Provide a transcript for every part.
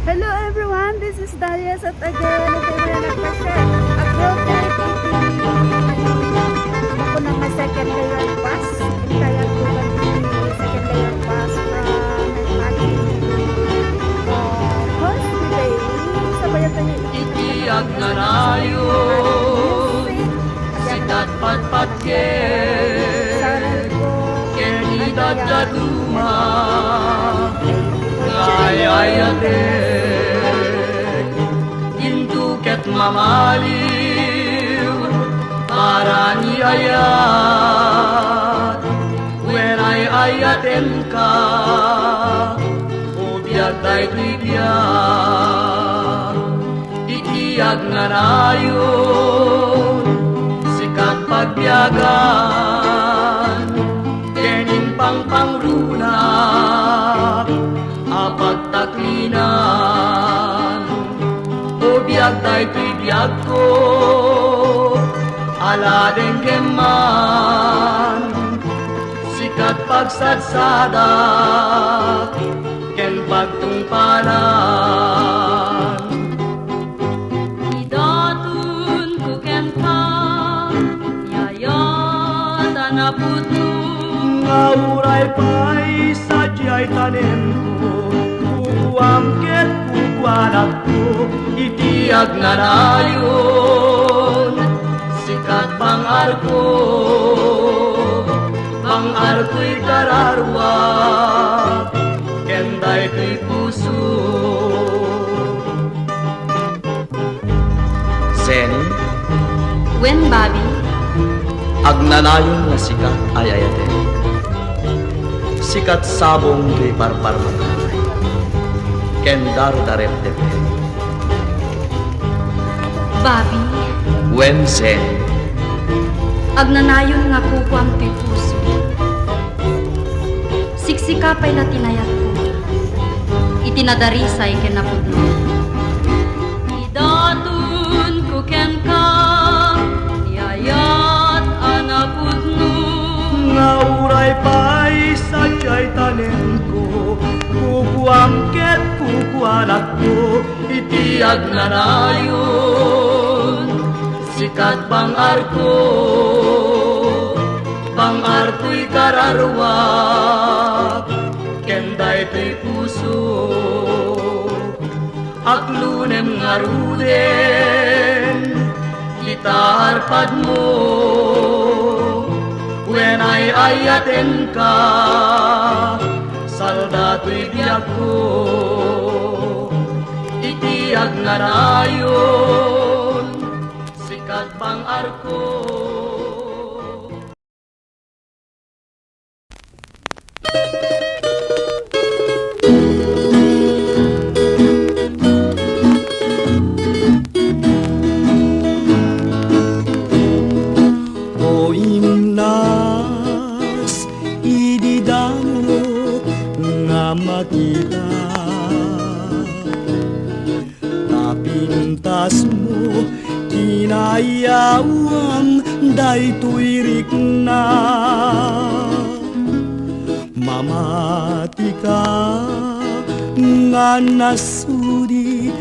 Hello everyone, this is Dahlia at again. Ito yung nagpa-share. Appropriate ako na may second layer pass. Kaya ko yung second layer pass from first day. Sabayan tayo Itiyak na rayon, sikat patpatken, kenidad daduma, ngayayatek, intuket mamaliw, para ni ayat, when ay ayaten ka, ubiyag tay tibiyag. Iyag nga rayon, sikat pagbiyagan, kening pangpangruna, apat taklinan, o biyag tay tuy biyag ko, ala den keman, sikat pagsatsadak, ken pagtungpalan. Ngauray pa'y sadya'y tanim ko, kukuamket kukuanak ko, itiyag na rayon, sikat pangar ko'y kararwa, kenday ko'y puso. Zen, When, Bobby? agnanayon nga sikat ay ayate. Sikat sabong tuy parpar magkakay. Kendar darep tepe. Bobby, When Zen, agnanayon nga kukuam to'y puso. Siksikapay na tinayat ko, itinadarisay kinapudno. Idatun ko ken ka, yayat anapudno. Ngauray pa'y sadya'y tanim ko, kukuamket kukuanak ko, itiyag na rayon, sikat bangar ko'y kararwa, kenday to'y puso, aklunem nga ruden, itaarpad mo, when ay ayaten ka, salda to'y biyag ko, itiyag na rayon, sikat bangar ko. O imnas, ididamo nga makita, napintas mo, kinayawang daytoy rikna. Mamati ka nga nasudi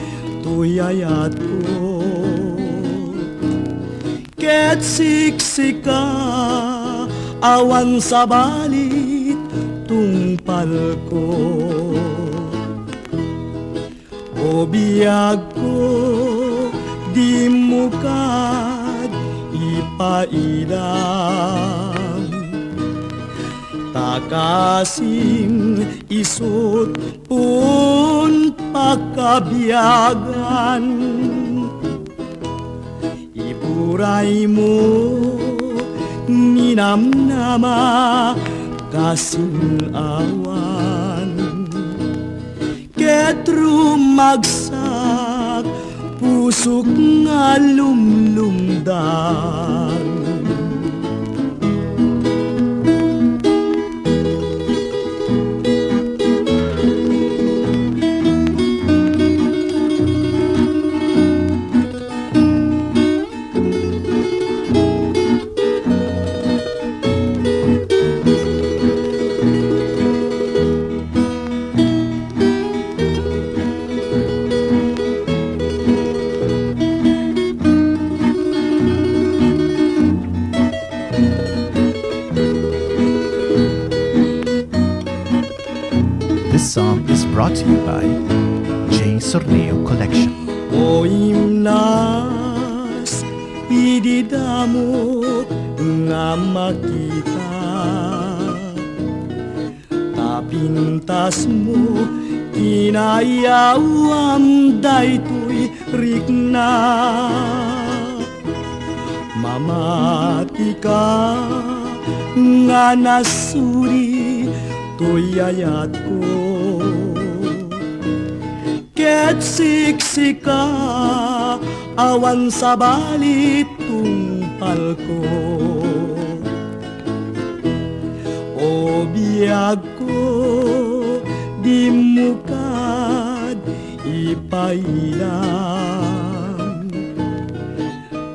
tuyayat ko, ket siksika awan sa balit tungpal ko. O biyag ko di mo kad ipailang, takasim isut pun pakabiyagan, ipuray mo ninamnama kasinawan, ket rumagsak pusok nga lumlumdan. song is brought to you by J. Sorneo Collection. O imnas, ididamo nga makita. Tapintas mo, inayawam daytoy rikna. Mamati ka nga nasuri tuyayat ko. Ket siksika awan sa balit tungpal ko. O biyag ko di mukad ipailang.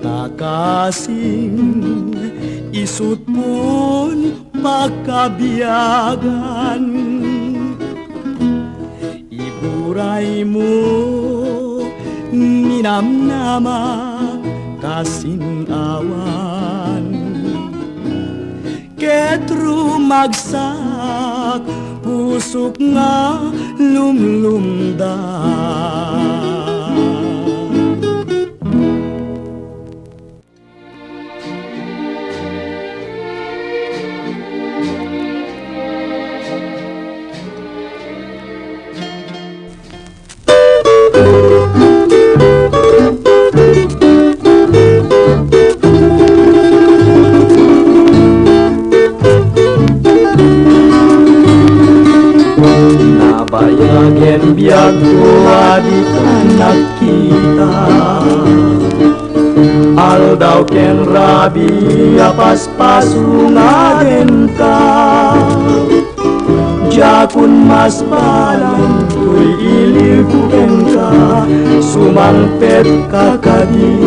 Nakasing isut pun pagkabiyagan. Iburay mo ninamnama kasinawan. Ket rumagsak pusok nga lumlumdan. Nabayagen biyag ko adik anak kita. Aldaw ken rabi apaspasungaden ka. Jakun mas balang tuy ilibuken ka. Sumangpet kakadi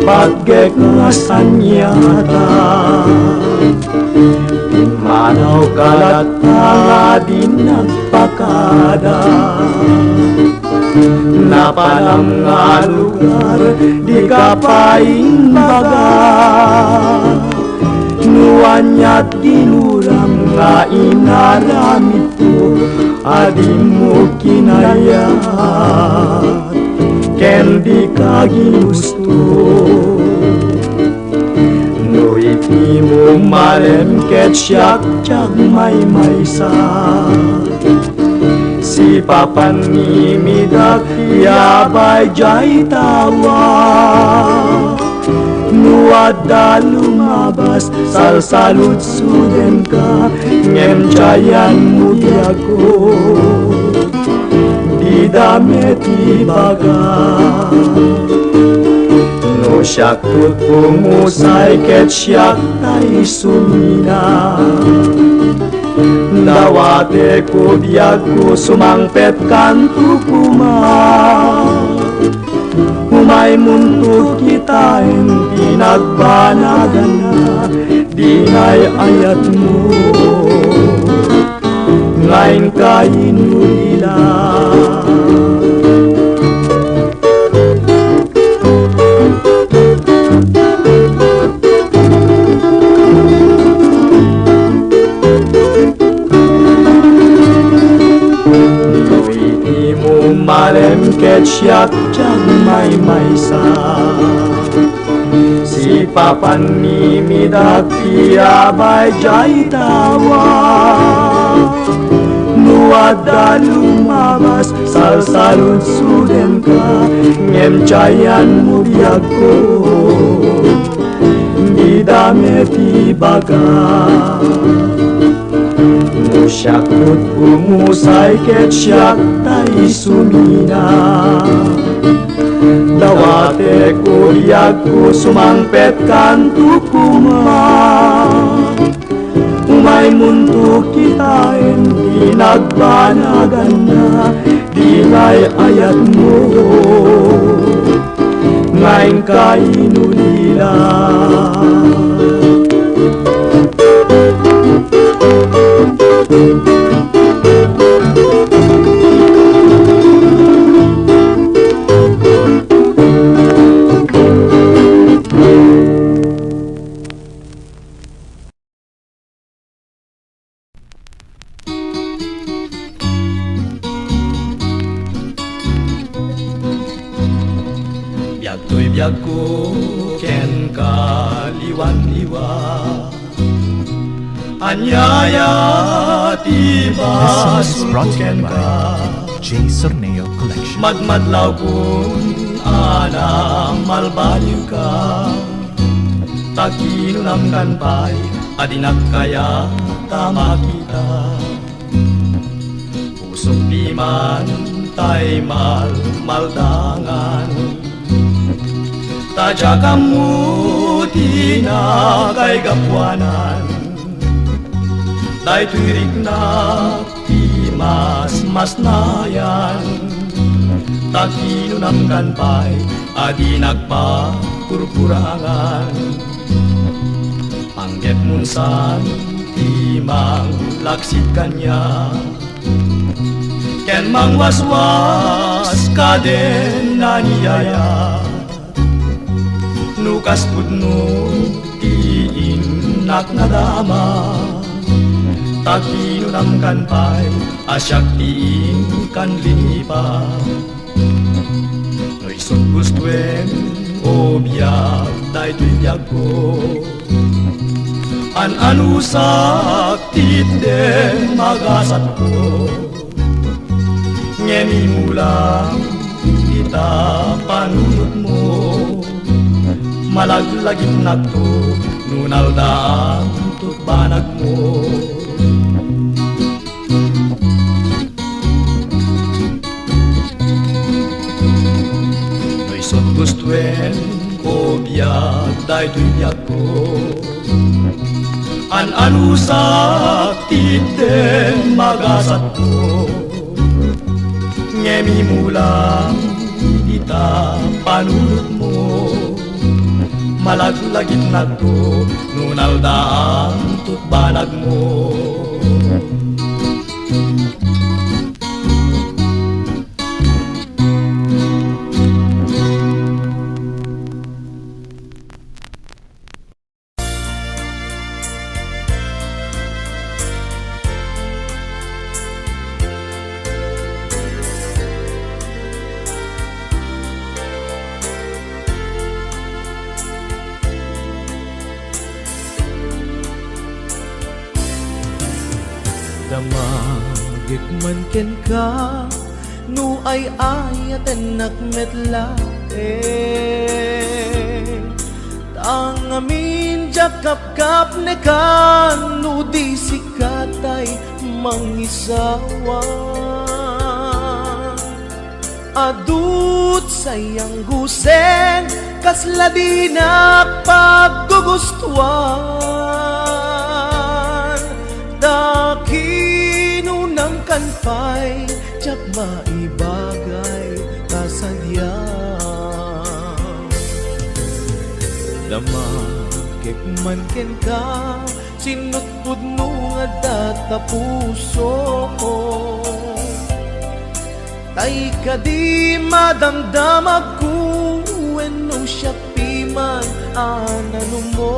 paggek nga sanyata. Manaw kalat nga di nagpakada. Napalang nga lugar di kapaing baga. Nuanyat ginuram nga inaramit ko. Adi mo kinayat ken di ka ginusto. Iti mo malem ket siyak tiyak may-maysa. Si papan ni midak yabay jay tawa. Nuada lumabas salsalut suden ka. Ngem jayan mo diago di damet ibaga. No siyak tut pumusay ket siyak tay sumina. Dawate ko biyag ko sumangpet kanto kuma. Umay muntog kita hindi nagbanagan na. Dinay ayat mo ngayon kain nila. Malem ket siyak tiyak may-maysa. Si papan ni midak yabay jay tawa. Nuada lumabas salsalun suden ka. Ngem jayan mo biyag ko di damet ibaga. Siyak tut pumusay ket siyak tay sumina. Dawate ko biyag ko sumangpet kanto kuma. Umay muntog kita hindi nagbanagan na. Dinay ayat mo ngayon kainulila. biyag ko ken kaliwan-liwa. Anyaya ti This song is basul brought ko to you ken ka. by J. Sorneo Collection. Madmadlaw kung anang malbaliw ka. Takinunam kan pa'y adinak kaya tama kita. Pusok di man tay maldangan. Tadya kamu di na kay gapuanan. Day turik na di mas nayan. Takinunam kan pa'y adinak pa kurkurangan. Panggep munsan timang laksit kanya. Ken mang waswas kaden naniyaya. Nukas pudno tiin nak nadama. Takinunam kan pa'y asyak tiin kan lipa. No isot gustuen o biyak day tuy biyak ko. An-anu sakit de magasat ko. Ngemi mulang kita panunod mo. Malaglagit na to nunal daan tutbanag mo. No'y sot gustuen ko biyak day tuy biyak ko. An-anu sakit de magasat ko. Ngemi mulang kita panunod mo. Malaglagit na to nunal daan tutbanag mo. Damagik man ken ka, nu ay ayaten nakmetla Tang amin jakap kap ne kan, nu di sikatay mangisawa. Adut sayang gusen, kasla di paggugustuhan. Takinunang kanpay, tsak maibagay kasadya. Damakik man ken ka, sinutpud mo nga data puso ko. Tay ka di madamdamag ko, wenno siya piman anano mo.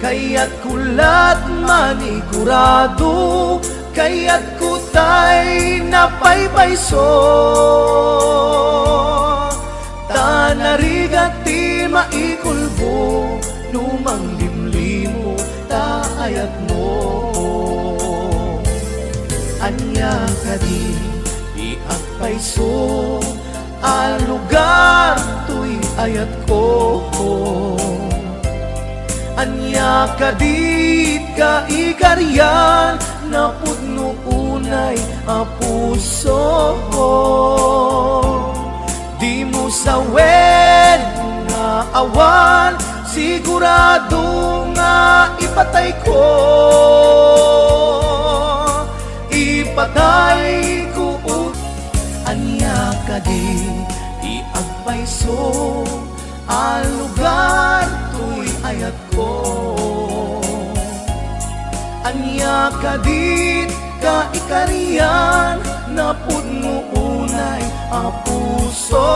Kaya't kulat manigurado, kaya't kutay napaypayso. Tanarigati maikulbo, lumang limlimo taayat mo. Anya ka di iagpayso, alugar tuy ayat ko. Anya kadit ka ikaryan, napudno unay apuso. Di mo sawen nga awan, sigurado nga ipatay ko. Ipatay ko anya kadit iagpayso, alugar tuy ayat ko. Anya kadit ka ikarian, napudno unay apuso.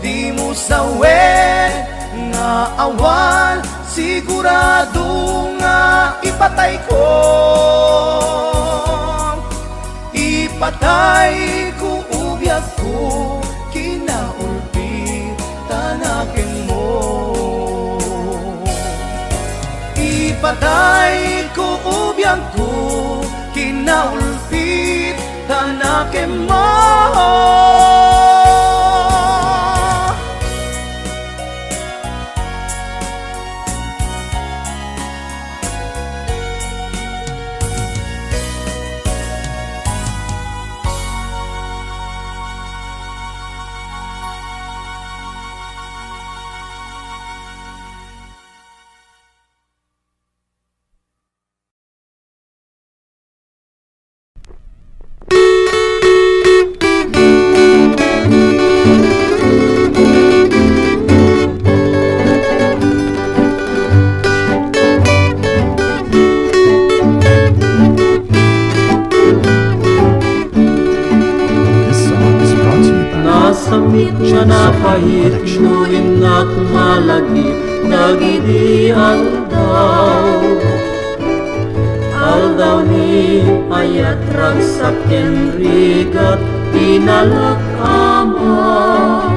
Di mo sawen nga awan, sigurado nga ipatay ko. Ipatay ko ubyak ko. ipatay ko ubiyang ko kinaulpit tanake mo. This song is brought to you by Nasamit nga napahit, nuin at malagit, dagiti aldaw ni ayat ragsak kenrigat, pinalak ama.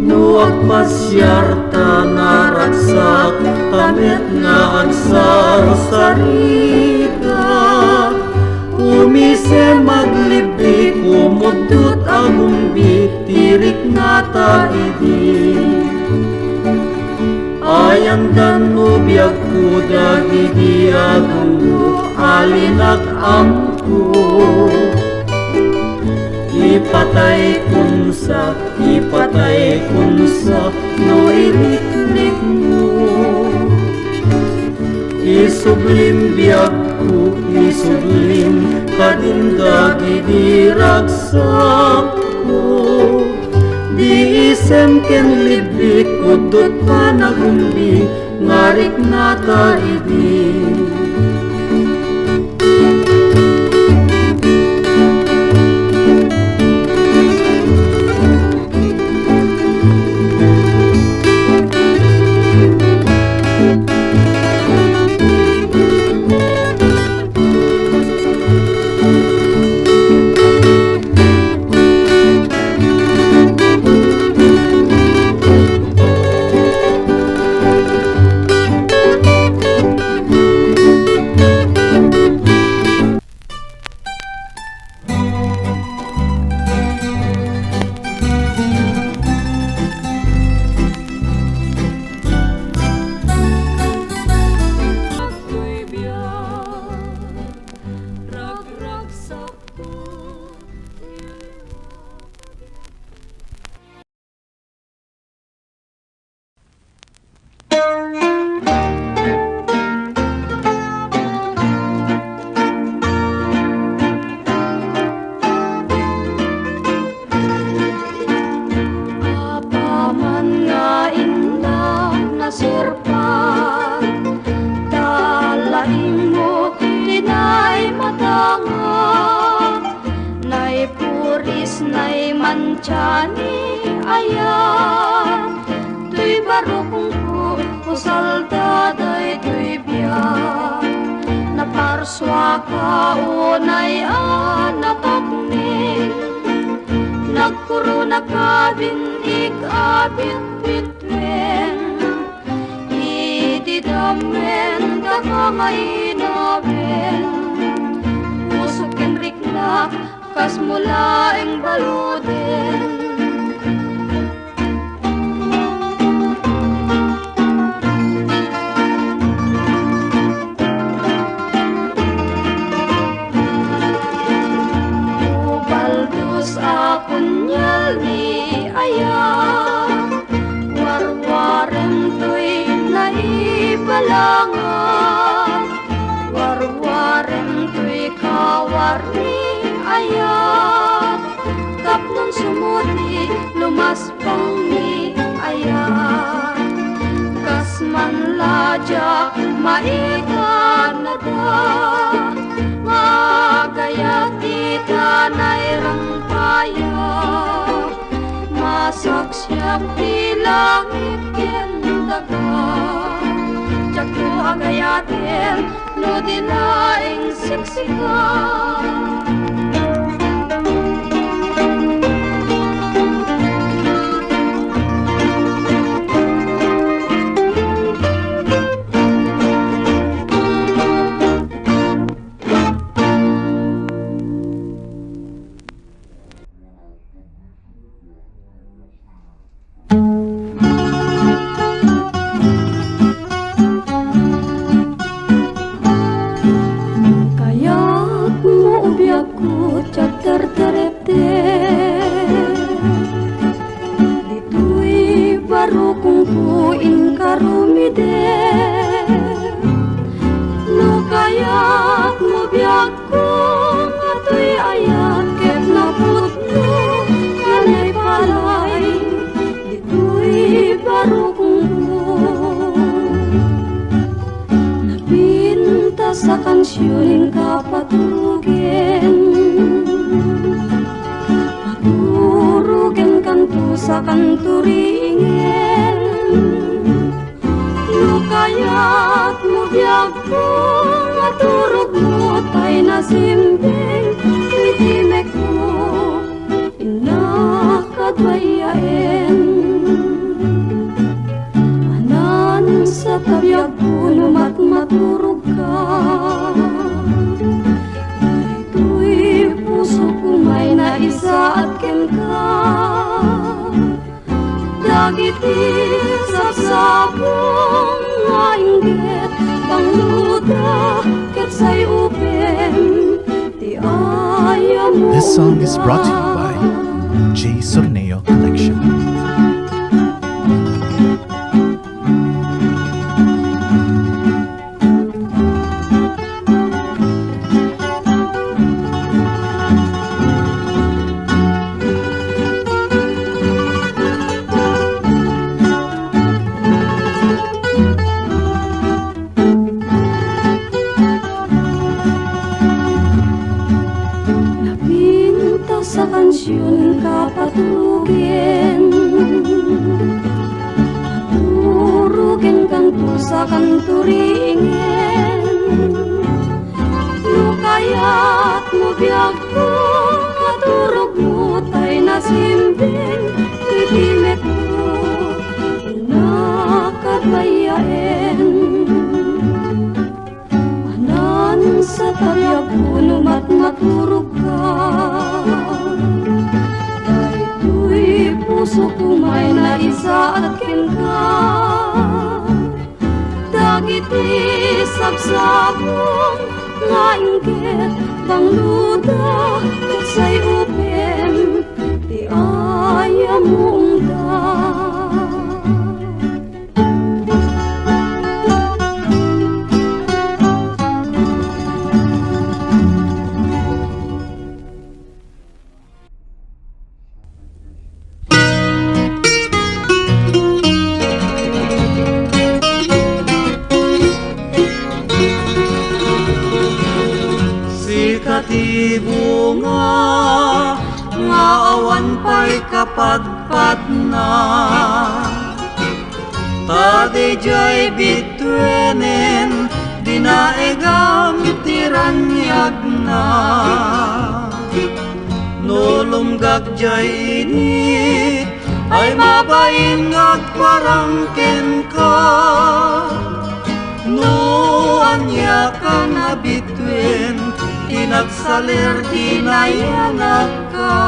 Nuag pasyarta naragsak, tamet nga agsarsarigat. Umise maglibig, umudot agumbi, tirik na taidi. Ayandan ubiyag ko, dagiti agumbo, alinak amko. Ipatay kunsa, no iliklik mo. Isublim biyag ko, isublim kadindagi di ragsak ko. Di isem ken libik, udot pa nagumbi, ngarik na taidi. Manchani ayan, tuy barokong ko, usalda day tuy biyak. Naparswa ka unay anatakning, nagkuro nakabindig abit bitwen. Ididamen kakamainaben, usok kenrik na kas mula ing baluden. Ubaldus akon nyal ni ayah, warwarem tuy naibalangan, warwarem tuy kawar ni ayat, tapnon sumuti lumaspang ni ayat. Kasman lajak maikan na da, magayat kita nairang paya. Masaksyak di langit kendaga, jakto agayatin no dilaing siksikan. biagku cak terterepte ditui baru kungkuin karumide no kayak mo biagku ngatoy ayak ket naputno kanay palay ditui baru kungku napinta sa kansyon kapatulugin maturugen kanto sa kanturingen no kaya't mo biagko maturog mo tay na simbing itimek mo inakadwayain anan sa tabiyag ko numat maturog ka dito'y puso ko may naisa at ken ka dagiti sapsapong nga inggit pangluda ket say upem ti ayam mo. This song is brought to you by J. Sorneo Collection. Napinta sa kansyon kapatugin maturugen kanto sa kanturingen no kaya't mo biagko maturog mo tay na simbing itimet mo inakadwayain anan sa tabiyag ko numat maturog ka daytoy puso ko may naisa at ken ka dagiti sapsapong nga inggit pangluda ket say upem ti ayam mong da. Sikati bunga nga awan pa'y kapatpat na tadi jay bitwenen dinaegam tiranyag na nulumgag jay ini ay mabain ngagparangken ka no anya ka na bitwen inagsaler dinayanak ka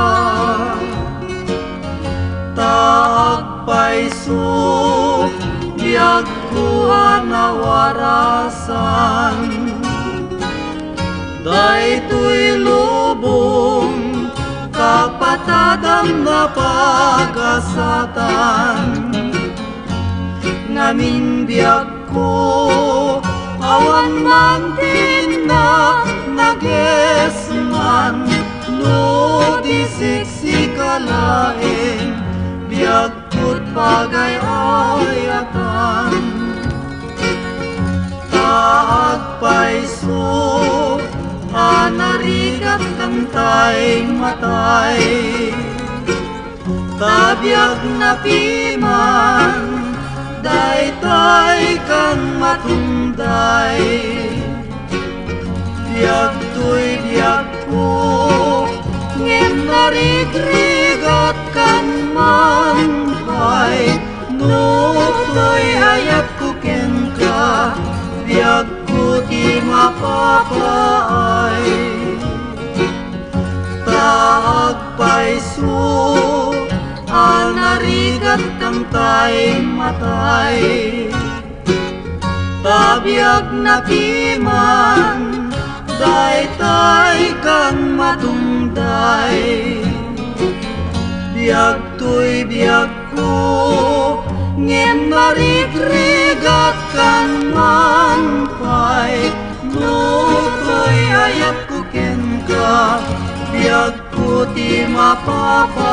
tagpaiso biag kuha na warasan daytoy lubong kapatadang na pagasatan ngamin biag ko awan mang tinak nagesman no disiksikalain biag ko't pagayayatan taagpaiso anarigat kang tay matay tabiag na piman daytay kang matunday biag to'y biag ko ngem narigrigat kan manpay no to'y ayat ko ken ka biag ko di mapapaay taagpaiso anarigat kang tay matay tabiag na piman daytay kang Biag to'y biag ko, ngem marigrigat kan man pay. No to'y ayap ko ken ka, biag ko ti mapapa